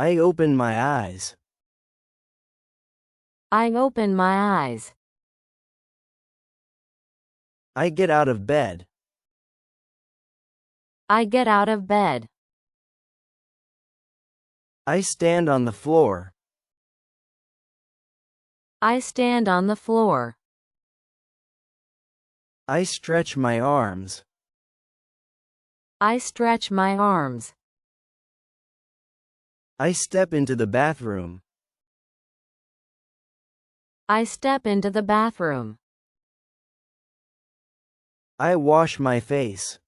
I open my eyes. I open my eyes. I get out of bed. I get out of bed. I stand on the floor. I stand on the floor. I stretch my arms. I stretch my arms. I step into the bathroom. I step into the bathroom. I wash my face.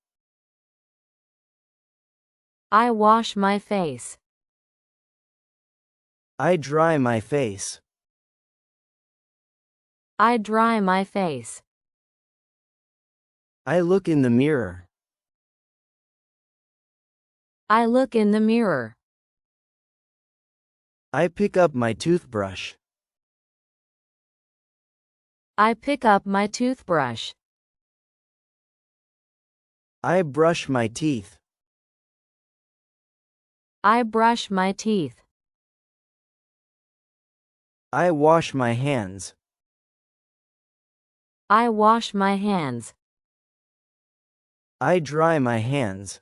I wash my face. I dry my face. I dry my face. I look in the mirror. I look in the mirror. I pick up my toothbrush. I pick up my toothbrush. I brush my teeth. I brush my teeth. I wash my hands. I wash my hands. I dry my hands.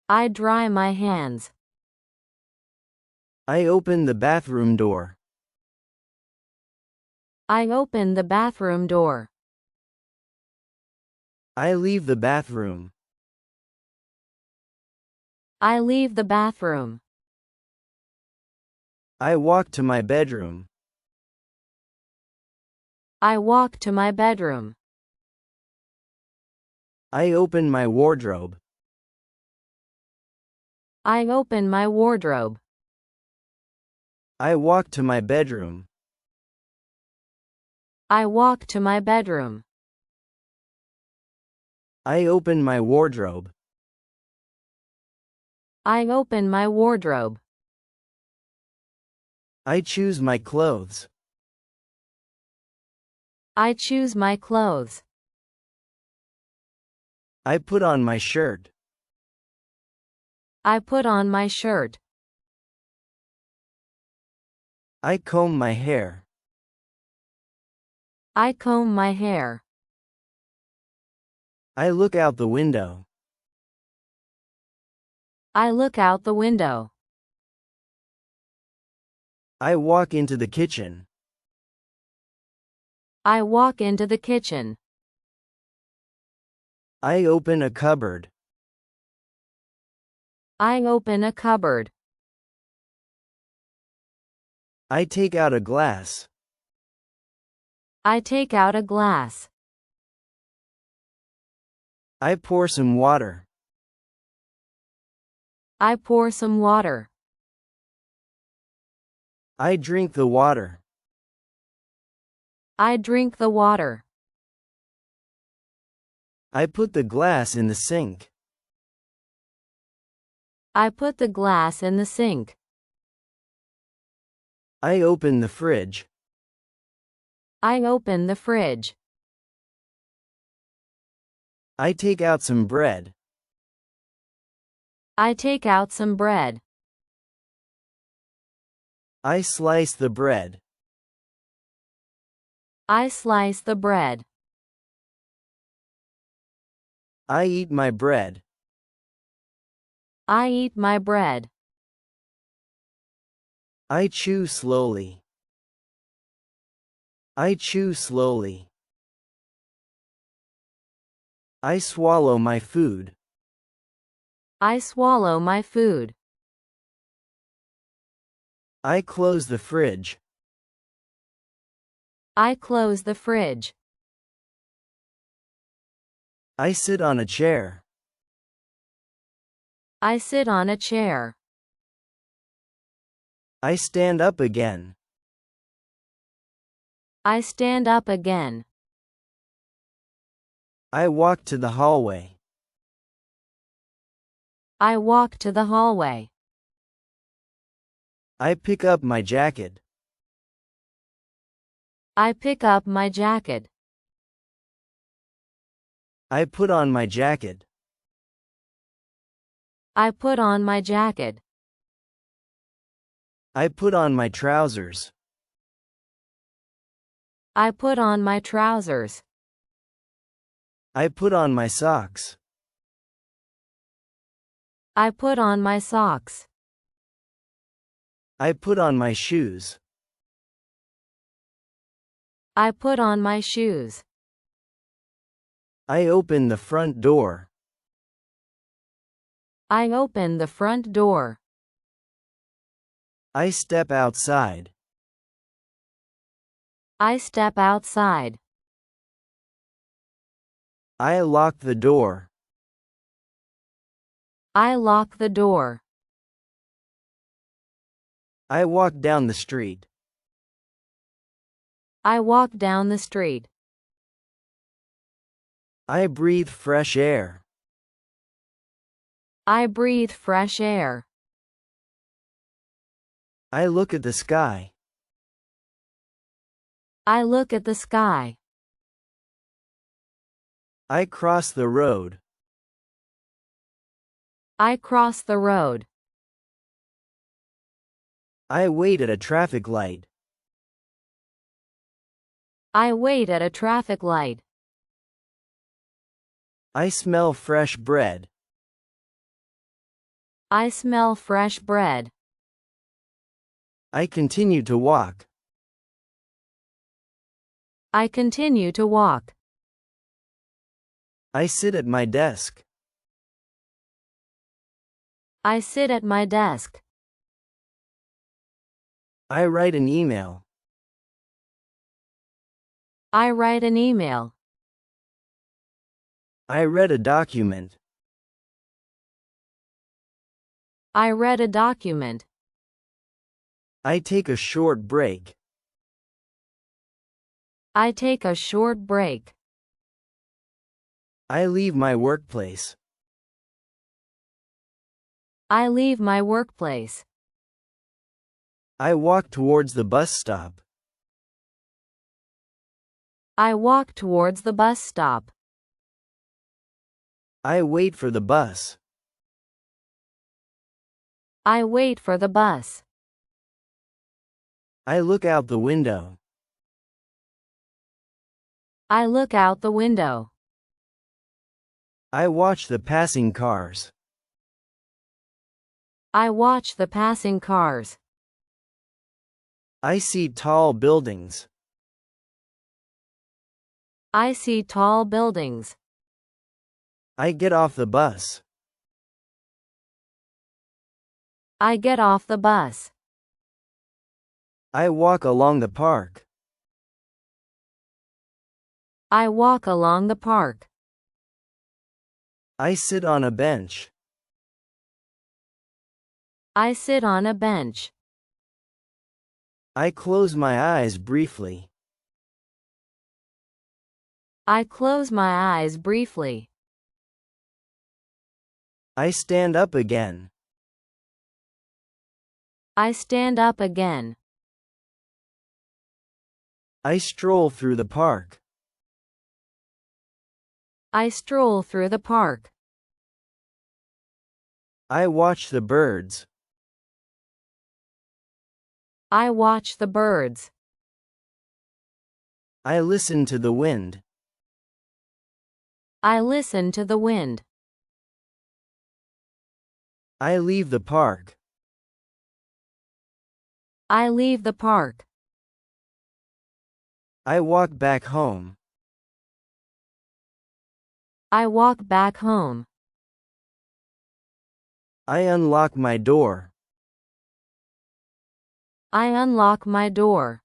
I dry my hands. I open the bathroom door. I open the bathroom door. I leave the bathroom. I leave the bathroom. I walk to my bedroom. I walk to my bedroom. I open my wardrobe. I open my wardrobe. I walk to my bedroom. I walk to my bedroom. I open my wardrobe. I open my wardrobe. I choose my clothes. I choose my clothes. I put on my shirt. I put on my shirt. I comb my hair. I comb my hair. I look out the window. I look out the window. I walk into the kitchen. I walk into the kitchen. I open a cupboard. I open a cupboard. I take out a glass. I take out a glass. I pour some water. I pour some water. I drink the water. I drink the water. I put the glass in the sink. I put the glass in the sink. I open the fridge. I open the fridge. I take out some bread. I take out some bread. I slice the bread. I slice the bread. I eat my bread. I eat my bread. I chew slowly. I chew slowly. I swallow my food. I swallow my food. I close the fridge. I close the fridge. I sit on a chair. I sit on a chair. I stand up again. I stand up again. I walk to the hallway. I walk to the hallway. I pick up my jacket. I pick up my jacket. I put on my jacket. I put on my jacket. I put on my trousers. I put on my trousers. I put on my socks. I put on my socks. I put on my shoes. I put on my shoes. I open the front door. I open the front door. I step outside. I step outside. I lock the door. I lock the door. I walk down the street. I walk down the street. I breathe fresh air. I breathe fresh air. I look at the sky. I look at the sky. I cross the road. I cross the road. I wait at a traffic light. I wait at a traffic light. I smell fresh bread. I smell fresh bread. I continue to walk. I continue to walk. I sit at my desk. I sit at my desk. I write an email. I write an email. I read a document. I read a document. I take a short break. I take a short break. I leave my workplace. I leave my workplace. I walk towards the bus stop. I walk towards the bus stop. I wait for the bus. I wait for the bus. I look out the window. I look out the window. I watch the passing cars. I watch the passing cars. I see tall buildings. I see tall buildings. I get off the bus. I get off the bus. I walk along the park. I walk along the park. I sit on a bench. I sit on a bench. I close my eyes briefly. I close my eyes briefly. I stand up again. I stand up again. I stroll through the park. I stroll through the park. I watch the birds. I watch the birds. I listen to the wind. I listen to the wind. I leave the park. I leave the park. I walk back home. I walk back home. I unlock my door. I unlock my door.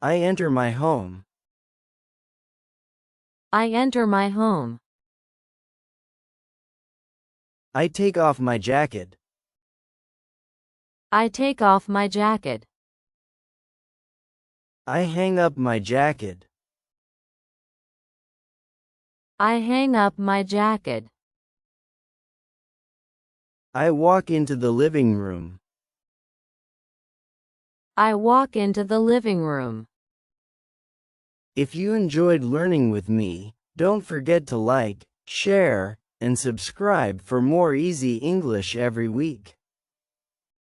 I enter my home. I enter my home. I take off my jacket. I take off my jacket. I hang up my jacket. I hang up my jacket. I walk into the living room. I walk into the living room. If you enjoyed learning with me, don't forget to like, share, and subscribe for more easy English every week.